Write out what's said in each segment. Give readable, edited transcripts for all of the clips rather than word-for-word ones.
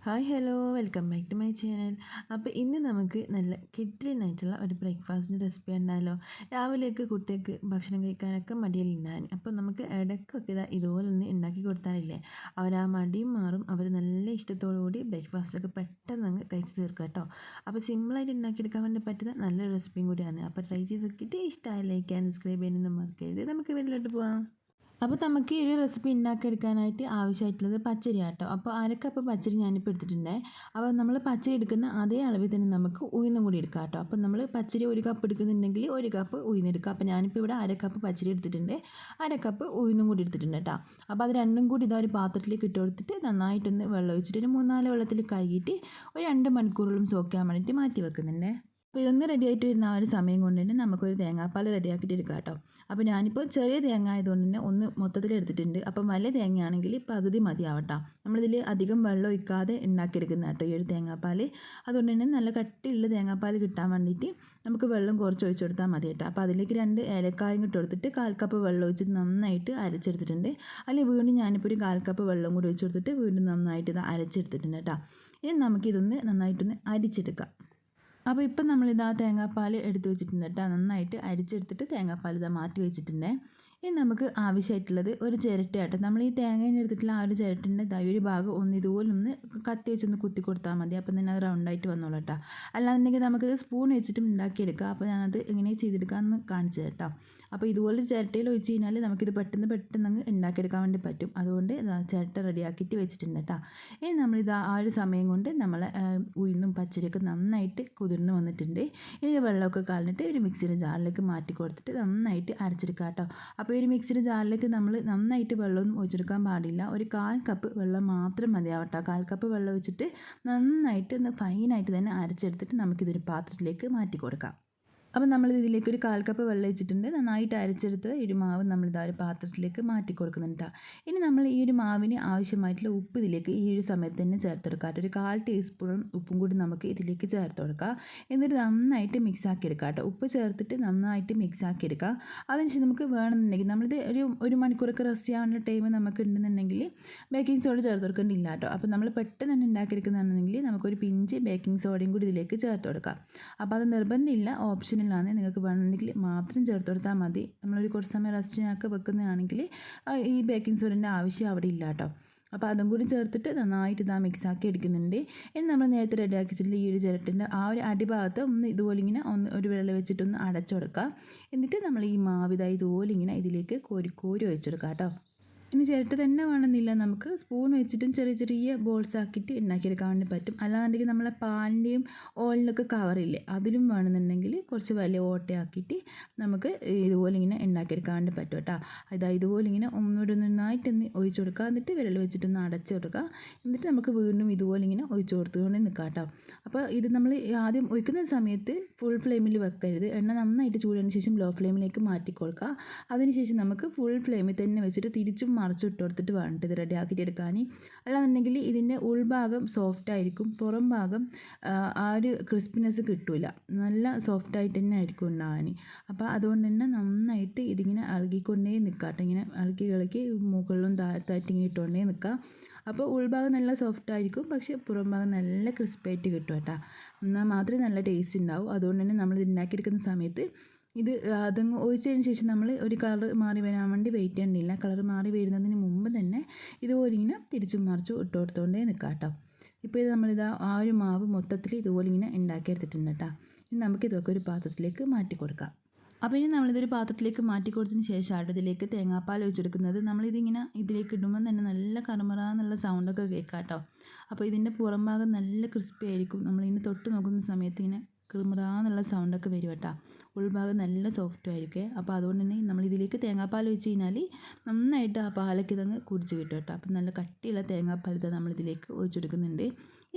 Hi hello welcome back to my channel. അപ്പോൾ ഇന്ന് നമുക്ക് നല്ല കിഡിലിനായിട്ടുള്ള ഒരു ബ്രേക്ക്ഫാസ്റ്റിൻ്റെ റെസിപ്പി ഉണ്ടായാലോ. രാവിലെയൊക്കെ കുട്ടികൾക്ക് ഭക്ഷണം കഴിക്കാനൊക്കെ മടിയിലുണ്ടാകാൻ, അപ്പോൾ നമുക്ക് ഇടയ്ക്കൊക്കെ ഇതുപോലെ ഒന്ന് ഉണ്ടാക്കി കൊടുത്താലില്ലേ അവർ ആ മടിയും മാറും, അവർ നല്ല ഇഷ്ടത്തോടു കൂടി ബ്രേക്ക്ഫാസ്റ്റൊക്കെ പെട്ടെന്ന് അങ്ങ് കഴിച്ച് തീർക്കുക കേട്ടോ. അപ്പോൾ സിമ്പിളായിട്ട് ഉണ്ടാക്കിയെടുക്കാൻ വേണ്ടി പറ്റുന്ന നല്ലൊരു റെസിപ്പിയും കൂടിയാണ്. അപ്പോൾ ട്രൈ ചെയ്ത് നോക്കിയിട്ട് ഇഷ്ടമായി ലൈക്ക് ആൻഡ് സബ്സ്ക്രൈബ് ചെയ്യാനൊന്നും മറക്കരുത്. നമുക്ക് വീട്ടിലോട്ട് പോകാം. അപ്പോൾ നമുക്ക് ഈ ഒരു റെസിപ്പി ഉണ്ടാക്കിയെടുക്കാനായിട്ട് ആവശ്യമായിട്ടുള്ളത് പച്ചരി ആട്ടോ. അപ്പോൾ അരക്കപ്പ് പച്ചരി ഞാനിപ്പോൾ എടുത്തിട്ടുണ്ട്. അപ്പോൾ നമ്മൾ പച്ചരി എടുക്കുന്ന അതേ അളവിൽ തന്നെ നമുക്ക് ഉഴുന്നും കൂടി എടുക്കാം കേട്ടോ. അപ്പോൾ നമ്മൾ പച്ചരി ഒരു കപ്പ് എടുക്കുന്നുണ്ടെങ്കിൽ ഒരു കപ്പ് ഉഴുന്നെടുക്കുക. അപ്പോൾ ഞാനിപ്പോൾ ഇവിടെ അരക്കപ്പ് പച്ചരി എടുത്തിട്ടുണ്ട്, അരക്കപ്പ് ഉഴുന്നും കൂടി എടുത്തിട്ടുണ്ട് കേട്ടോ. അപ്പോൾ അത് രണ്ടും കൂടി ഇതാ ഒരു പാത്രത്തിലേക്ക് ഇട്ട് കൊടുത്തിട്ട് നന്നായിട്ടൊന്ന് വെള്ളം ഒഴിച്ചിട്ട് ഒരു 3-4 വെള്ളത്തിൽ കഴുകിയിട്ട് ഒരു 2 മണിക്കൂറോളം സോക്ക് ചെയ്യാൻ വേണ്ടിയിട്ട് മാറ്റി വെക്കുന്നുണ്ട്. അപ്പോൾ ഇതൊന്ന് റെഡി ആയിട്ട് വരുന്ന ആ ഒരു സമയം കൊണ്ട് തന്നെ നമുക്കൊരു തേങ്ങാപ്പാൽ റെഡിയാക്കിയിട്ട് എടുക്കാം കേട്ടോ. അപ്പോൾ ഞാനിപ്പോൾ ചെറിയ തേങ്ങ ആയതുകൊണ്ട് തന്നെ ഒന്ന് മൊത്തത്തിൽ എടുത്തിട്ടുണ്ട്. അപ്പം വലിയ തേങ്ങയാണെങ്കിൽ പകുതി മതിയാവട്ടോ. നമ്മളിതിൽ അധികം വെള്ളം ഒഴിക്കാതെ ഉണ്ടാക്കിയെടുക്കുന്ന കേട്ടോ ഈ ഒരു തേങ്ങാപ്പാൽ. അതുകൊണ്ട് തന്നെ നല്ല കട്ടിയുള്ള തേങ്ങാപ്പാൽ കിട്ടാൻ വേണ്ടിയിട്ട് നമുക്ക് വെള്ളം കുറച്ച് ഒഴിച്ച് കൊടുത്താൽ മതി കേട്ടോ. അപ്പോൾ അതിലേക്ക് 2 ഏലക്കായും ഇട്ട് കൊടുത്തിട്ട് 1/4 കപ്പ് വെള്ളം ഒഴിച്ചിട്ട് നന്നായിട്ട് അരച്ചെടുത്തിട്ടുണ്ട്. അതിൽ വീണ്ടും ഞാനിപ്പോൾ ഒരു 1/4 കപ്പ് വെള്ളം കൂടി ഒഴിച്ച് കൊടുത്തിട്ട് വീണ്ടും നന്നായിട്ട് ഇത് അരച്ചെടുത്തിട്ടുണ്ട് കേട്ടോ. ഇനി നമുക്കിതൊന്ന് നന്നായിട്ടൊന്ന് അരിച്ചെടുക്കാം. അപ്പോൾ ഇപ്പം നമ്മളിതാ തേങ്ങാപ്പാൽ എടുത്ത് വെച്ചിട്ടുണ്ട് കേട്ടോ. നന്നായിട്ട് അരിച്ചെടുത്തിട്ട് തേങ്ങാപ്പാൽ ഇതാ മാറ്റി വെച്ചിട്ടുണ്ട്. ഇനി നമുക്ക് ആവശ്യമായിട്ടുള്ളത് ഒരു ചിരട്ടയാട്ടോ. നമ്മൾ ഈ തേങ്ങേനെ എടുത്തിട്ടുള്ള ആ ഒരു ചിരട്ടിൻ്റെ ഒരു ഭാഗം ഒന്ന് ഇതുപോലെ ഒന്ന് കത്തി വെച്ചൊന്ന് കുത്തി കൊടുത്താൽ മതി. അപ്പം തന്നെ അത് റൗണ്ടായിട്ട് വന്നോളൂ കേട്ടോ. അല്ലാന്നുണ്ടെങ്കിൽ നമുക്കിത് സ്പൂൺ വെച്ചിട്ടും ഉണ്ടാക്കിയെടുക്കാം. അപ്പോൾ ഞാനത് എങ്ങനെ ചെയ്തെടുക്കാമെന്ന് കാണിച്ചു കേട്ടോ. അപ്പോൾ ഇതുപോലെ ചിരട്ടയിൽ ഒഴിച്ച് കഴിഞ്ഞാൽ നമുക്കിത് പെട്ടെന്ന് അങ്ങ് ഉണ്ടാക്കിയെടുക്കാൻ വേണ്ടി പറ്റും. അതുകൊണ്ട് ചിരട്ട റെഡിയാക്കിയിട്ട് വെച്ചിട്ടുണ്ട് കേട്ടോ. ഇനി നമ്മളിത് ആ ഒരു സമയം കൊണ്ട് നമ്മൾ ഉഴുന്നും പച്ചരിയൊക്കെ നന്നായിട്ട് കുതിർന്ന് വന്നിട്ടുണ്ട്. ഇനി വെള്ളമൊക്കെ കളഞ്ഞിട്ട് ഒരു മിക്സിയുടെ ജാറിലേക്ക് മാറ്റി കൊടുത്തിട്ട് നന്നായിട്ട് അരച്ചെടുക്കാം കേട്ടോ. അപ്പോൾ ഒരു മിക്സിയുടെ ജാറിലേക്ക് നമ്മൾ നന്നായിട്ട് വെള്ളമൊന്നും ഒഴിച്ചെടുക്കാൻ പാടില്ല. ഒരു 1/4 കപ്പ് വെള്ളം മാത്രം മതിയാവട്ടോ. 1/4 കപ്പ് വെള്ളം ഒഴിച്ചിട്ട് നന്നായിട്ട് ഫൈനായിട്ട് തന്നെ അരച്ചെടുത്തിട്ട് നമുക്കിതൊരു പാത്രത്തിലേക്ക് മാറ്റി കൊടുക്കാം. അപ്പോൾ നമ്മൾ ഇതിലേക്ക് ഒരു 1/4 കപ്പ് വെള്ളം ഒഴിച്ചിട്ടുണ്ട്. നന്നായിട്ട് അരച്ചെടുത്ത് ഈ ഒരു മാവ് നമ്മളിതാ ഒരു പാത്രത്തിലേക്ക് മാറ്റി കൊടുക്കുന്നുണ്ട്. ഇനി നമ്മൾ ഈ ഒരു മാവിന് ആവശ്യമായിട്ടുള്ള ഉപ്പ് ഇതിലേക്ക് ഈ ഒരു സമയത്ത് തന്നെ ചേർത്ത് കൊടുക്കാം. ഒരു 1/4 ടീസ്പൂൺ ഉപ്പും കൂടി നമുക്ക് ഇതിലേക്ക് ചേർത്ത് കൊടുക്കാം. എന്നിട്ട് നന്നായിട്ട് മിക്സ് ആക്കി എടുക്കാം കേട്ടോ. ഉപ്പ് ചേർത്തിട്ട് നന്നായിട്ട് മിക്സ് ആക്കി എടുക്കുക. അതിനുശേഷം നമുക്ക് വേണമെന്നുണ്ടെങ്കിൽ നമ്മളിത് ഒരു മണിക്കൂറൊക്കെ റെസ്റ്റ് ചെയ്യാനുള്ള ടൈം നമുക്ക് ഉണ്ടെന്നുണ്ടെങ്കിൽ ബേക്കിംഗ് സോഡ ചേർത്ത് കൊടുക്കേണ്ടില്ല കേട്ടോ. അപ്പോൾ നമ്മൾ പെട്ടെന്ന് തന്നെ ഉണ്ടാക്കിയെടുക്കുന്നതാണെങ്കിൽ നമുക്കൊരു പിഞ്ച് ബേക്കിംഗ് സോഡയും കൂടി ഇതിലേക്ക് ചേർത്ത് കൊടുക്കാം. അപ്പോൾ അത് നിർബന്ധമില്ല, ഓപ്ഷനിലാണ്. നിങ്ങൾക്ക് വേണമെങ്കിൽ മാത്രം ചേർത്ത് കൊടുത്താൽ മതി. നമ്മളൊരു കുറച്ച് സമയം റെസ്റ്റിനൊക്കെ വെക്കുന്നതാണെങ്കിൽ ഈ ബേക്കിംഗ് സോഡൻ്റെ ആവശ്യം അവിടെ ഇല്ല കേട്ടോ. അപ്പോൾ അതും കൂടി ചേർത്തിട്ട് നന്നായിട്ട് ഇതാ മിക്സാക്കി എടുക്കുന്നുണ്ട്. ഇനി നമ്മൾ നേരത്തെ റെഡിയാക്കി വെച്ചിട്ടുള്ള ഈ ഒരു ചിരട്ടിൻ്റെ ആ ഒരു അടിഭാഗത്ത് ഒന്ന് ഇതുപോലെ ഇങ്ങനെ ഒരു വെള്ളം വെച്ചിട്ടൊന്ന് അടച്ചു കൊടുക്കുക. എന്നിട്ട് നമ്മൾ ഈ മാവിതായി ഇതുപോലെ ഇങ്ങനെ ഇതിലേക്ക് കോരി ഒഴിച്ചെടുക്കാം കേട്ടോ. ഇനി ചിരട്ട തന്നെ വേണമെന്നില്ല, നമുക്ക് സ്പൂൺ വെച്ചിട്ടും ചെറിയ ചെറിയ ബോൾസ് ആക്കിയിട്ട് ഉണ്ടാക്കിയെടുക്കാൻ വേണ്ടി പറ്റും. അല്ലാന്നുണ്ടെങ്കിൽ നമ്മളെ പാലിൻ്റെയും ഓയിലിനൊക്കെ കവറില്ലേ, അതിലും വേണമെന്നുണ്ടെങ്കിൽ കുറച്ച് വലിയ ഓട്ടയാക്കിയിട്ട് നമുക്ക് ഇതുപോലെ ഇങ്ങനെ ഉണ്ടാക്കിയെടുക്കാൻ വേണ്ടി പറ്റും കേട്ടോ. ഇതുപോലെ ഇങ്ങനെ നന്നായിട്ടൊന്ന് ഒഴിച്ചു കൊടുക്കുക. എന്നിട്ട് വിരൽ വെച്ചിട്ടൊന്ന് അടച്ചു കൊടുക്കുക. എന്നിട്ട് നമുക്ക് വീണ്ടും ഇതുപോലെ ഇങ്ങനെ ഒഴിച്ചു കൊടുത്തുകൊണ്ട് നിൽക്കാം കേട്ടോ. അപ്പോൾ ഇത് നമ്മൾ ആദ്യം ഒഴിക്കുന്ന സമയത്ത് ഫുൾ ഫ്ലെയിമിൽ വെക്കരുത്. എണ്ണ നന്നായിട്ട് ചൂടിന് ശേഷം ലോ ഫ്ലെയിമിലേക്ക് മാറ്റി കൊടുക്കുക. അതിനുശേഷം നമുക്ക് ഫുൾ ഫ്ലെയിമിൽ തന്നെ വെച്ചിട്ട് തിരിച്ചും മറിച്ചിട്ട് കൊടുത്തിട്ട് വേണ്ടിട്ട് ഇത് റെഡിയാക്കിയിട്ട് എടുക്കാൻ. അല്ലാന്നുണ്ടെങ്കിൽ ഇതിൻ്റെ ഉൾഭാഗം സോഫ്റ്റ് ആയിരിക്കും, പുറം ഭാഗം ആ ഒരു ക്രിസ്പിനെസ് കിട്ടില്ല. നല്ല സോഫ്റ്റായിട്ട് തന്നെ ആയിരിക്കും ഉണ്ടാകാൻ. അപ്പോൾ അതുകൊണ്ട് തന്നെ നന്നായിട്ട് ഇതിങ്ങനെ ഇളകിക്കൊണ്ടേ നിൽക്കാം കേട്ടോ. ഇങ്ങനെ ഇളക്കി മുകളിലും താഴത്തായിട്ട് ഇങ്ങനെ ഇട്ടുകൊണ്ടേ നിൽക്കാം. അപ്പോൾ ഉൾഭാഗം നല്ല സോഫ്റ്റ് ആയിരിക്കും, പക്ഷേ പുറം ഭാഗം നല്ല ക്രിസ്പായിട്ട് കിട്ടും കേട്ടോ. എന്നാൽ മാത്രമേ നല്ല ടേസ്റ്റ് ഉണ്ടാവും. അതുകൊണ്ട് തന്നെ നമ്മൾ ഇത് ഉണ്ടാക്കിയെടുക്കുന്ന സമയത്ത് അതങ്ങ് ഒഴിച്ചതിന് ശേഷം നമ്മൾ ഒരു കളർ മാറി വരാൻ വേണ്ടി വെയിറ്റ് ചെയ്യേണ്ടില്ല. കളർ മാറി വരുന്നതിന് മുമ്പ് തന്നെ ഇതുപോലെ ഇങ്ങനെ തിരിച്ചും മറിച്ചും ഇട്ട് കൊടുത്തുകൊണ്ടേ നിൽക്കാം കേട്ടോ. ഇപ്പോൾ ഇത് നമ്മളിതാ ആ ഒരു മാവ് മൊത്തത്തിൽ ഇതുപോലെ ഇങ്ങനെ ഉണ്ടാക്കിയെടുത്തിട്ടുണ്ട് കേട്ടോ. ഇനി നമുക്കിതൊക്കെ ഒരു പാത്രത്തിലേക്ക് മാറ്റി കൊടുക്കാം. അപ്പോൾ ഇനി നമ്മളിതൊരു പാത്രത്തിലേക്ക് മാറ്റി കൊടുത്തതിന് ശേഷം ഇതിലേക്ക് തേങ്ങാപ്പാൽ ഒഴിച്ചെടുക്കുന്നത്. നമ്മളിതിങ്ങനെ ഇതിലേക്ക് ഇടുമ്പോൾ തന്നെ നല്ല കറുമുറ എന്നുള്ള സൗണ്ടൊക്കെ കേൾക്കാം കേട്ടോ. അപ്പോൾ ഇതിൻ്റെ പുറം ഭാഗം നല്ല ക്രിസ്പി ആയിരിക്കും. നമ്മളിങ്ങനെ തൊട്ട് നോക്കുന്ന സമയത്ത് ഇങ്ങനെ കിറുമുറാന്നുള്ള സൗണ്ടൊക്കെ വരും കേട്ടോ. ഉൾഭാഗം നല്ല സോഫ്റ്റും ആയിരിക്കും. അപ്പോൾ അതുകൊണ്ട് തന്നെ നമ്മൾ ഇതിലേക്ക് തേങ്ങാപ്പാൽ ഒഴിച്ച് കഴിഞ്ഞാൽ നന്നായിട്ട് ആ പാലൊക്കെ ഇതങ്ങ് കുടിച്ച് കിട്ടും കേട്ടോ. അപ്പം നല്ല കട്ടിയുള്ള തേങ്ങാപ്പാൽ ഇത് നമ്മളിതിലേക്ക് ഒഴിച്ചെടുക്കുന്നുണ്ട്.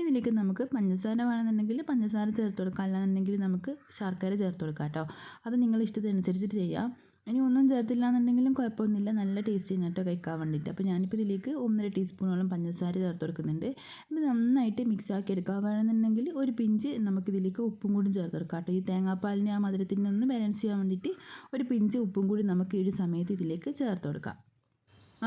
ഇതിലേക്ക് നമുക്ക് പഞ്ചസാര വേണമെന്നുണ്ടെങ്കിൽ പഞ്ചസാര ചേർത്ത് കൊടുക്കാം, അല്ലാന്നുണ്ടെങ്കിൽ നമുക്ക് ശർക്കര ചേർത്ത് കൊടുക്കാം കേട്ടോ. അത് നിങ്ങളുടെ ഇഷ്ടത്തിനനുസരിച്ചിട്ട് ചെയ്യാം. ഇനി ഒന്നും ചേർത്തില്ല എന്നുണ്ടെങ്കിലും കുഴപ്പമൊന്നുമില്ല, നല്ല ടേസ്റ്റ് ചെയ്യുന്ന കേട്ടോ കഴിക്കാൻ വേണ്ടിയിട്ട്. അപ്പോൾ ഞാനിപ്പോൾ ഇതിലേക്ക് 1.5 ടീസ്പൂണോളം പഞ്ചസാര ചേർത്ത് കൊടുക്കുന്നുണ്ട്. ഇത് നന്നായിട്ട് മിക്സ് ആക്കി എടുക്കുക. വേണമെന്നുണ്ടെങ്കിൽ ഒരു പിഞ്ച് നമുക്കിതിലേക്ക് ഉപ്പും കൂടി ചേർത്ത് കൊടുക്കാം കേട്ടോ. ഈ തേങ്ങാപ്പാലിനെ ആ മധുരത്തിൻ്റെ ഒന്ന് ബാലൻസ് ചെയ്യാൻ വേണ്ടിയിട്ട് ഒരു പിഞ്ച് ഉപ്പും കൂടി നമുക്ക് ഈ ഒരു സമയത്ത് ഇതിലേക്ക് ചേർത്ത് കൊടുക്കാം.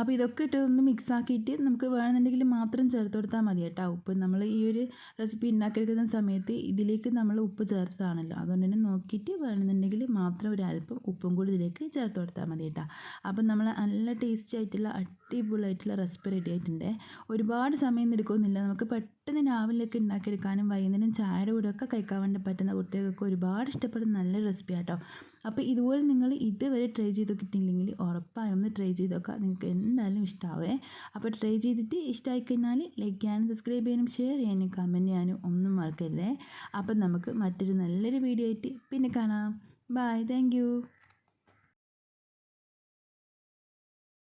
അപ്പോൾ ഇതൊക്കെ ഇട്ട് ഒന്ന് മിക്സ് ആക്കിയിട്ട് നമുക്ക് വേണമെന്നുണ്ടെങ്കിൽ മാത്രം ചേർത്ത് കൊടുത്താൽ മതി കേട്ടോ. ഉപ്പ് നമ്മൾ ഈ ഒരു റെസിപ്പി ഉണ്ടാക്കിയെടുക്കുന്ന സമയത്ത് ഇതിലേക്ക് നമ്മൾ ഉപ്പ് ചേർത്തതാണല്ലോ, അതുകൊണ്ട് തന്നെ നോക്കിയിട്ട് വേണമെന്നുണ്ടെങ്കിൽ മാത്രം ഒരു അല്പം ഉപ്പും കൂടി ഇതിലേക്ക് ചേർത്ത് കൊടുത്താൽ മതി കേട്ടോ. അപ്പം നമ്മൾ നല്ല ടേസ്റ്റി ആയിട്ടുള്ള അടിപൊളിയായിട്ടുള്ള റെസിപ്പി റെഡി ആയിട്ടുണ്ട്. ഒരുപാട് സമയം എടുക്കുന്നില്ല, നമുക്ക് പെട്ടെന്ന് രാവിലെയൊക്കെ ഉണ്ടാക്കിയെടുക്കാനും വൈകുന്നേരം ചായയുടെ കൂടെ ഒക്കെ കഴിക്കാൻ വേണ്ടി പറ്റുന്ന കുട്ടികൾക്കൊക്കെ ഒരുപാട് ഇഷ്ടപ്പെടുന്ന നല്ലൊരു റെസിപ്പി ആട്ടോ. അപ്പോൾ ഇതുപോലെ നിങ്ങൾ ഇതുവരെ ട്രൈ ചെയ്ത് നോക്കിയിട്ടില്ലെങ്കിൽ ഉറപ്പായും ഒന്ന് ട്രൈ ചെയ്ത് നോക്കുക, നിങ്ങൾക്ക് എന്തായാലും ഇഷ്ടമാവേ. അപ്പോൾ ട്രൈ ചെയ്തിട്ട് ഇഷ്ടമായി കഴിഞ്ഞാൽ ലൈക്ക് ചെയ്യാനും സബ്സ്ക്രൈബ് ചെയ്യാനും ഷെയർ ചെയ്യാനും കമൻറ്റ് ചെയ്യാനും ഒന്നും മറക്കരുതേ. അപ്പം നമുക്ക് മറ്റൊരു നല്ലൊരു വീഡിയോ ആയിട്ട് പിന്നെ കാണാം. Bye, thank U.